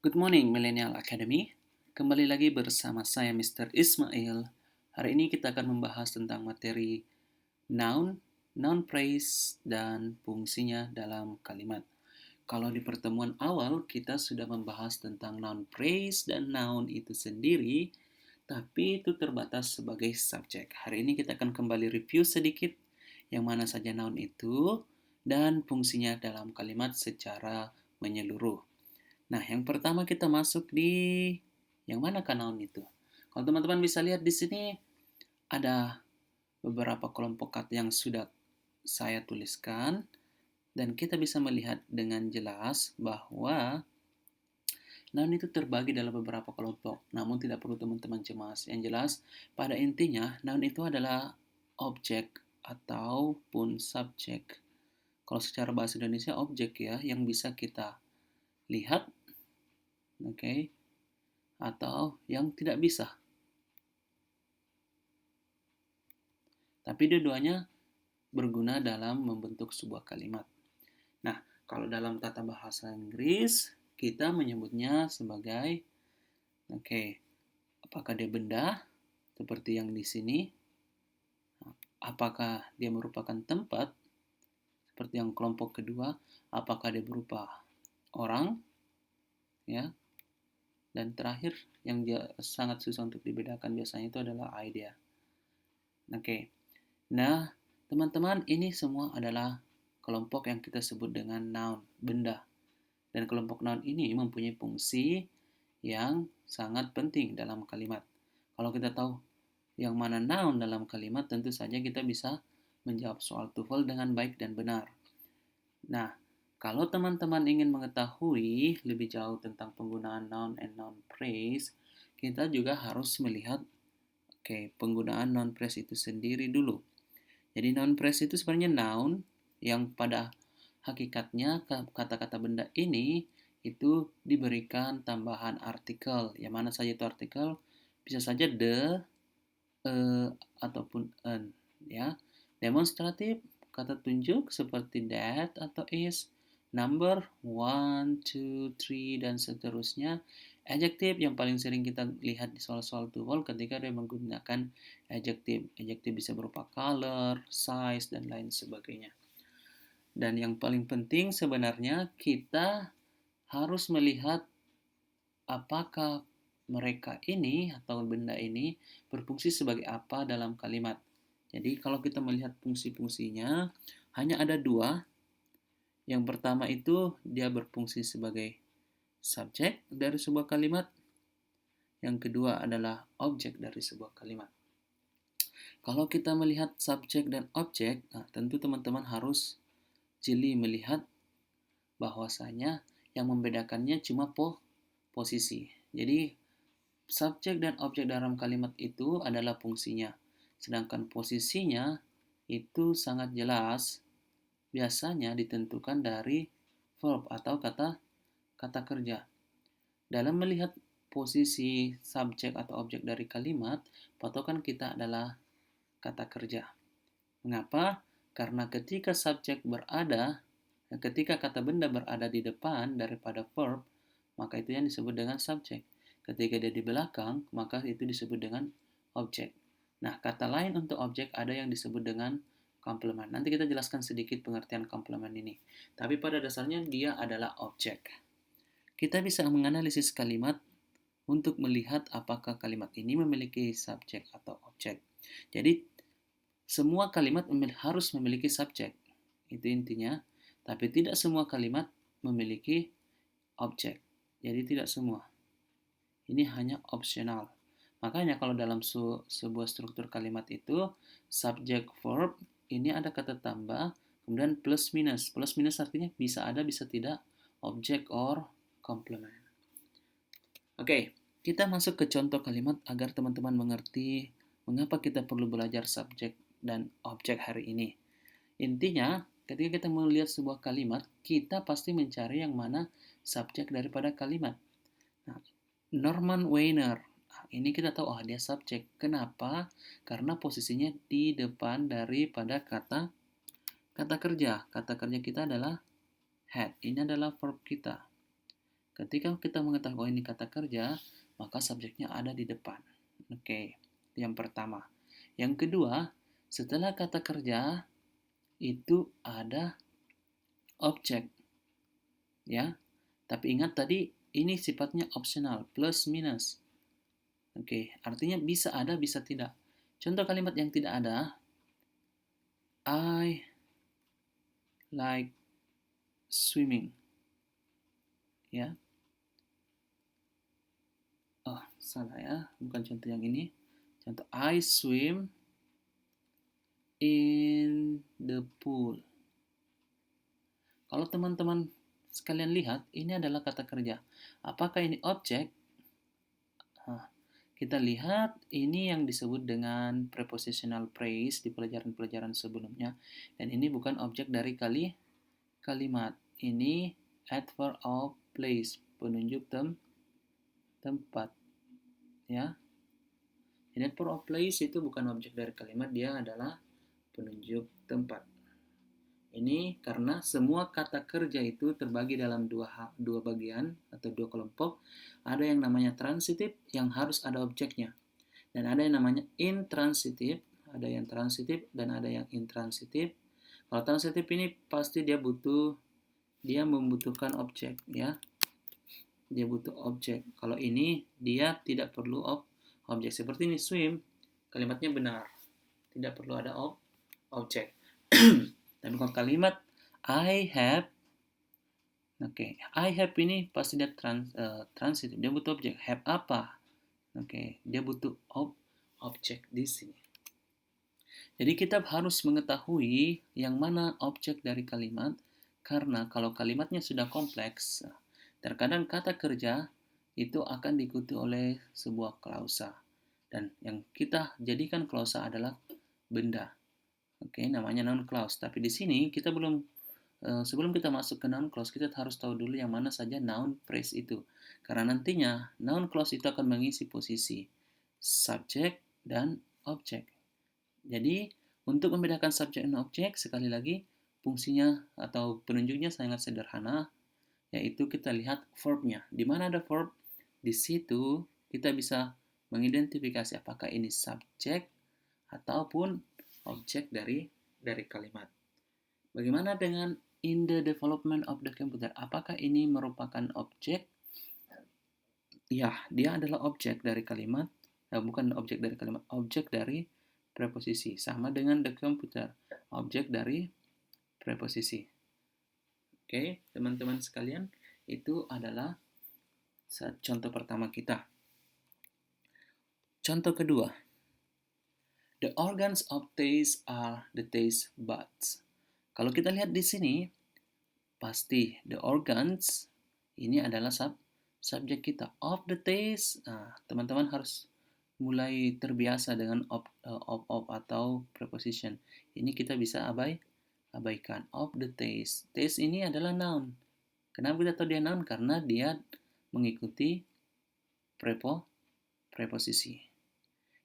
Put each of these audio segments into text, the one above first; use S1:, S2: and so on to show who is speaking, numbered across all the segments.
S1: Good morning Millennial Academy. Kembali lagi bersama saya Mr. Ismail. Hari ini kita akan membahas tentang materi noun, noun phrase, dan fungsinya dalam kalimat. Kalau di pertemuan awal kita sudah membahas tentang noun phrase dan noun itu sendiri, tapi itu terbatas sebagai subjek. Hari ini kita akan kembali review sedikit yang mana saja noun itu dan fungsinya dalam kalimat secara menyeluruh. Nah, yang pertama kita masuk di yang mana noun itu? Kalau teman-teman bisa lihat di sini ada beberapa kelompok kata yang sudah saya tuliskan dan kita bisa melihat dengan jelas bahwa noun itu terbagi dalam beberapa kelompok. Namun tidak perlu teman-teman cemas. Yang jelas pada intinya noun itu adalah objek ataupun subjek. Kalau secara bahasa Indonesia objek ya yang bisa kita lihat, oke, atau yang tidak bisa. Tapi dua-duanya berguna dalam membentuk sebuah kalimat. Nah, kalau dalam tata bahasa Inggris, kita menyebutnya sebagai, apakah dia benda, seperti yang di sini, apakah dia merupakan tempat, seperti yang kelompok kedua, apakah dia berupa orang, ya, dan terakhir yang sangat susah untuk dibedakan biasanya itu adalah idea. Nah, teman-teman, ini semua adalah kelompok yang kita sebut dengan noun, benda. Dan kelompok noun ini mempunyai fungsi yang sangat penting dalam kalimat. Kalau kita tahu yang mana noun dalam kalimat, tentu saja kita bisa menjawab soal TOEFL dengan baik dan benar. Nah, kalau teman-teman ingin mengetahui lebih jauh tentang penggunaan noun and noun phrase, kita juga harus melihat penggunaan noun phrase itu sendiri dulu. Jadi noun phrase itu sebenarnya noun yang pada hakikatnya kata-kata benda ini itu diberikan tambahan artikel. Yang mana saja itu artikel? Bisa saja the, ataupun an, ya. Demonstratif, kata tunjuk seperti that atau is, number, one, two, three, dan seterusnya. Adjektif yang paling sering kita lihat di soal-soal TOEFL ketika dia menggunakan adjektif. Adjektif bisa berupa color, size, dan lain sebagainya. Dan yang paling penting sebenarnya kita harus melihat apakah mereka ini atau benda ini berfungsi sebagai apa dalam kalimat. Jadi kalau kita melihat fungsi-fungsinya hanya ada dua. Yang pertama itu dia berfungsi sebagai subjek dari sebuah kalimat. Yang kedua adalah objek dari sebuah kalimat. Kalau kita melihat subjek dan objek, nah tentu teman-teman harus jeli melihat bahwasanya yang membedakannya cuma posisi. Jadi subjek dan objek dalam kalimat itu adalah fungsinya. Sedangkan posisinya itu sangat jelas biasanya ditentukan dari verb atau kata kerja. Dalam melihat posisi subjek atau objek dari kalimat, patokan kita adalah kata kerja. Mengapa? Karena ketika kata benda berada di depan daripada verb, maka itu yang disebut dengan subjek. Ketika dia di belakang, maka itu disebut dengan objek. Nah, kata lain untuk objek ada yang disebut dengan komplement. Nanti kita jelaskan sedikit pengertian komplement ini. Tapi pada dasarnya dia adalah objek. Kita bisa menganalisis kalimat untuk melihat apakah kalimat ini memiliki subjek atau objek. Jadi, semua kalimat harus memiliki subjek. Itu intinya. Tapi tidak semua kalimat memiliki objek. Jadi tidak semua. Ini hanya opsional. Makanya kalau dalam sebuah struktur kalimat itu, subjek verb ini ada kata tambah, kemudian plus minus. Plus minus artinya bisa ada, bisa tidak, objek or complement. Oke, kita masuk ke contoh kalimat agar teman-teman mengerti mengapa kita perlu belajar subjek dan objek hari ini. Intinya, ketika kita melihat sebuah kalimat, kita pasti mencari yang mana subjek daripada kalimat. Nah, Norman Weiner, ini kita tahu dia subjek. Kenapa? Karena posisinya di depan daripada kata kerja. Kata kerja kita adalah had. Ini adalah verb kita. Ketika kita mengetahui ini kata kerja, maka subjeknya ada di depan. Oke, yang pertama. Yang kedua, setelah kata kerja itu ada objek, ya. Tapi ingat tadi ini sifatnya opsional, plus minus. Oke, artinya bisa ada, bisa tidak. Contoh kalimat yang tidak ada, I like swimming. Ya. Oh, salah ya. Bukan contoh yang ini. Contoh I swim in the pool. Kalau teman-teman sekalian lihat, ini adalah kata kerja. Apakah ini objek? Nah, kita lihat ini yang disebut dengan prepositional phrase di pelajaran-pelajaran sebelumnya. Dan ini bukan objek dari kalimat. Ini adverb of place, penunjuk tempat. Ya. Jadi adverb of place itu bukan objek dari kalimat, dia adalah penunjuk tempat. Ini karena semua kata kerja itu terbagi dalam dua bagian atau dua kelompok. Ada yang namanya transitif yang harus ada objeknya. Dan ada yang namanya intransitif, ada yang transitif dan ada yang intransitif. Kalau transitif ini pasti dia membutuhkan objek, ya. Dia butuh objek. Kalau ini dia tidak perlu objek. Seperti ini swim, kalimatnya benar. Tidak perlu ada objek. Tapi kalau kalimat I have, I have ini pasti dia transitif, dia butuh objek. Have apa? Dia butuh objek di sini. Jadi kita harus mengetahui yang mana objek dari kalimat, karena kalau kalimatnya sudah kompleks, terkadang kata kerja itu akan diikuti oleh sebuah klausa. Dan yang kita jadikan klausa adalah benda. Namanya noun clause. Tapi di sini kita sebelum kita masuk ke noun clause, kita harus tahu dulu yang mana saja noun phrase itu. Karena nantinya noun clause itu akan mengisi posisi subjek dan objek. Jadi untuk membedakan subjek dan objek, sekali lagi fungsinya atau penunjuknya sangat sederhana, yaitu kita lihat verbnya. Di mana ada verb, di situ kita bisa mengidentifikasi apakah ini subjek ataupun objek dari kalimat. Bagaimana dengan in the development of the computer? Apakah ini merupakan objek? Ya, dia adalah objek dari kalimat. Bukan objek dari kalimat, objek dari preposisi. Sama dengan the computer, objek dari preposisi. Oke, teman-teman sekalian, itu adalah contoh pertama kita. Contoh kedua, the organs of taste are the taste buds. Kalau kita lihat di sini, pasti the organs ini adalah subjek kita. Of the taste, teman-teman harus mulai terbiasa dengan of atau preposition. Ini kita bisa abaikan. Of the taste. Taste ini adalah noun. Kenapa kita tahu dia noun? Karena dia mengikuti preposisi.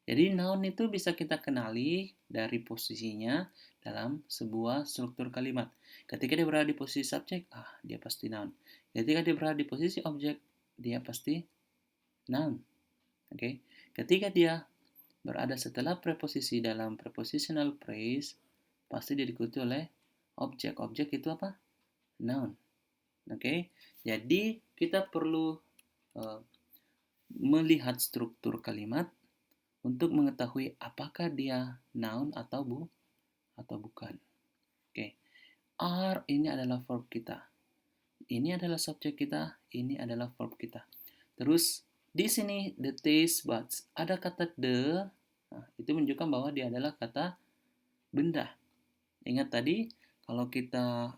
S1: Jadi noun itu bisa kita kenali dari posisinya dalam sebuah struktur kalimat. Ketika dia berada di posisi subjek, dia pasti noun. Ketika dia berada di posisi objek, dia pasti noun. Ketika dia berada setelah preposisi dalam prepositional phrase, pasti dia diikuti oleh objek. Objek itu apa? Noun. Jadi kita perlu melihat struktur kalimat untuk mengetahui apakah dia noun atau bukan. Are ini adalah verb kita. Ini adalah subjek kita, ini adalah verb kita. Terus di sini the taste buds, ada kata the, itu menunjukkan bahwa dia adalah kata benda. Ingat tadi kalau kita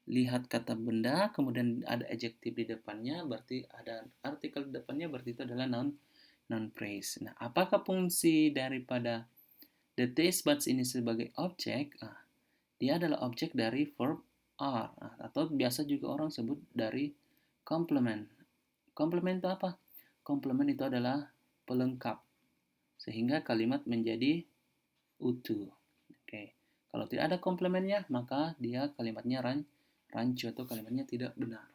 S1: lihat kata benda, kemudian ada adjektif di depannya, berarti ada artikel di depannya, berarti itu adalah noun phrase. Nah, apakah fungsi daripada the taste buds ini sebagai objek? Dia adalah objek dari verb are, atau biasa juga orang sebut dari complement. Complement itu apa? Complement itu adalah pelengkap, sehingga kalimat menjadi utuh. Kalau tidak ada komplementnya, maka dia kalimatnya rancu atau kalimatnya tidak benar.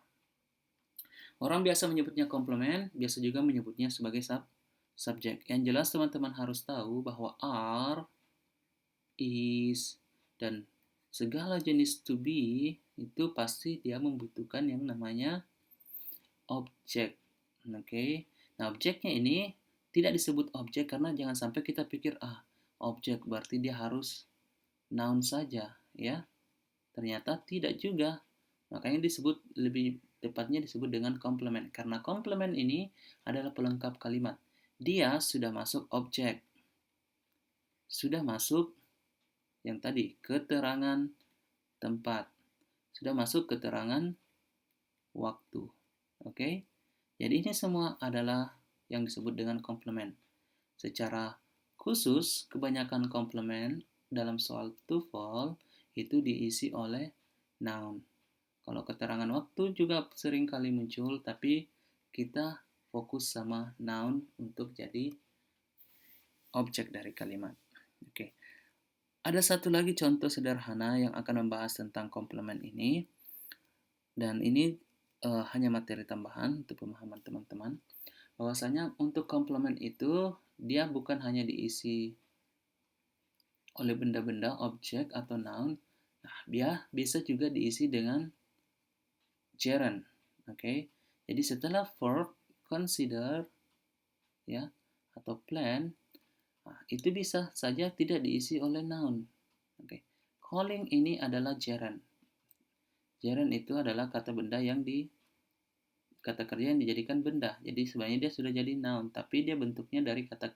S1: Orang biasa menyebutnya komplement, biasa juga menyebutnya sebagai subjek. Yang jelas teman-teman harus tahu bahwa are, is, dan segala jenis to be itu pasti dia membutuhkan yang namanya objek. Oke. Nah, objeknya ini tidak disebut objek karena jangan sampai kita pikir objek berarti dia harus noun saja, ya. Ternyata tidak juga. Makanya disebut lebih tepatnya disebut dengan komplement karena komplement ini adalah pelengkap kalimat. Dia sudah masuk objek. Sudah masuk yang tadi keterangan tempat. Sudah masuk keterangan waktu. Oke? Jadi ini semua adalah yang disebut dengan komplement. Secara khusus, kebanyakan komplement dalam soal TOEFL itu diisi oleh noun. Kalau keterangan waktu juga sering kali muncul, tapi kita fokus sama noun untuk jadi objek dari kalimat. Oke. Ada satu lagi contoh sederhana yang akan membahas tentang komplement ini, dan ini hanya materi tambahan untuk pemahaman teman-teman. Bahwasanya untuk komplement itu dia bukan hanya diisi oleh benda-benda, objek atau noun. Nah, dia bisa juga diisi dengan gerund. Oke. Jadi setelah verb, consider ya atau plan, itu bisa saja tidak diisi oleh noun. Oke. Calling ini adalah gerund. Gerund itu adalah kata kerja yang dijadikan benda. Jadi sebenarnya dia sudah jadi noun, tapi dia bentuknya dari kata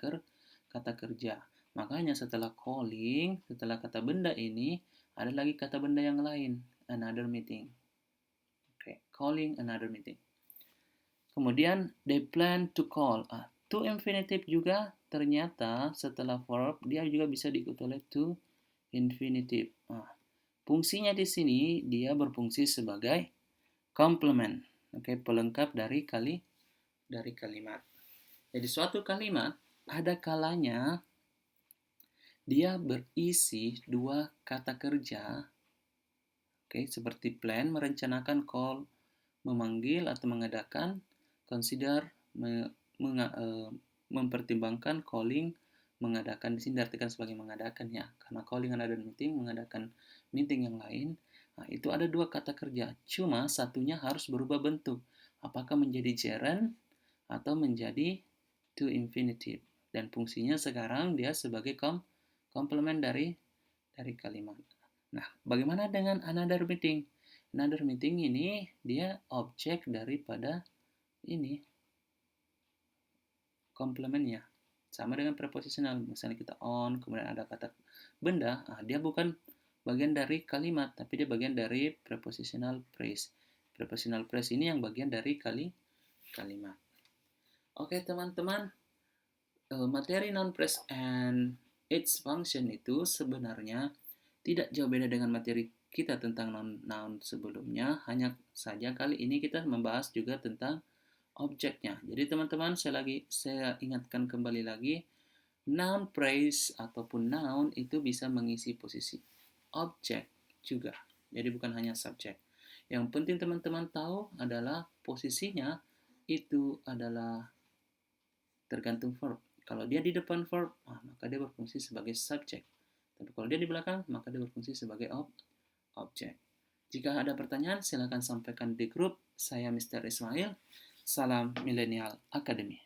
S1: kerja. Makanya setelah calling, setelah kata benda ini, ada lagi kata benda yang lain, another meeting. Oke, calling another meeting. Kemudian they plan to call. To infinitive juga ternyata setelah verb dia juga bisa diikuti oleh to infinitive. Fungsinya di sini dia berfungsi sebagai complement. Oke, pelengkap dari kalimat. Jadi suatu kalimat ada kalanya dia berisi dua kata kerja. Oke, seperti plan merencanakan, call memanggil atau mengadakan, consider mempertimbangkan, calling mengadakan. Di sini diartikan sebagai mengadakan ya, karena calling another meeting, mengadakan meeting yang lain. Nah, itu ada dua kata kerja, cuma satunya harus berubah bentuk, apakah menjadi gerund atau menjadi to infinitive, dan fungsinya sekarang dia sebagai komplement dari kalimat. Nah, bagaimana dengan another meeting? Another meeting ini dia objek daripada ini komplementnya. Sama dengan prepositional. Misalnya kita on, kemudian ada kata benda, dia bukan bagian dari kalimat, tapi dia bagian dari prepositional phrase. Prepositional phrase ini yang bagian dari kalimat. Oke teman-teman, materi noun phrase and its function itu sebenarnya tidak jauh beda dengan materi kita tentang noun sebelumnya, hanya saja kali ini kita membahas juga tentang objeknya. Jadi teman-teman, saya ingatkan kembali lagi, noun phrase ataupun noun itu bisa mengisi posisi objek juga. Jadi bukan hanya subjek. Yang penting teman-teman tahu adalah posisinya itu adalah tergantung verb. Kalau dia di depan verb, maka dia berfungsi sebagai subjek. Tapi kalau dia di belakang, maka dia berfungsi sebagai objek. Jika ada pertanyaan, silakan sampaikan di grup. Saya Mr. Ismail. Salam Millennial Academy.